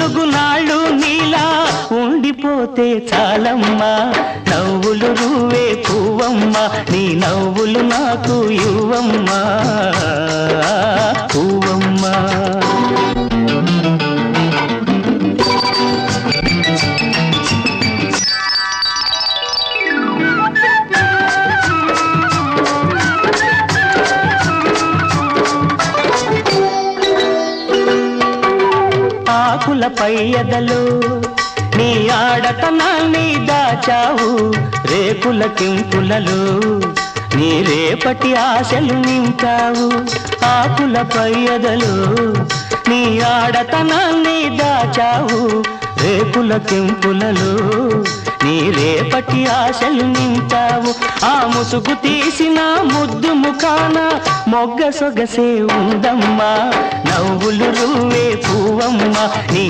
బ్రతుకునాళ్ళు నీలా ఉండిపోతే చాలమ్మా నవ్వులు రువే పువ్వమ్మా నీ నవ్వులు నాకు ఇవ్వమ్మా పువ్వమ్మా ఆకులపై ఎదలు నీ ఆడతనాన్ని దాచావు రేకుల కింపులలో నీ రేపటి ఆశలు నింపావు ఆకులపై ఎదలు నీ ఆడతనాన్ని దాచావు రేకుల కింపులలో నీ రేపటి ఆశలు నింపావు ఆ ముసుగు తీసిన ముద్దు ముఖాన మొగ్గ సొగసే ఉందమ్మా నవ్వులు రువే పువ్వమ్మా నీ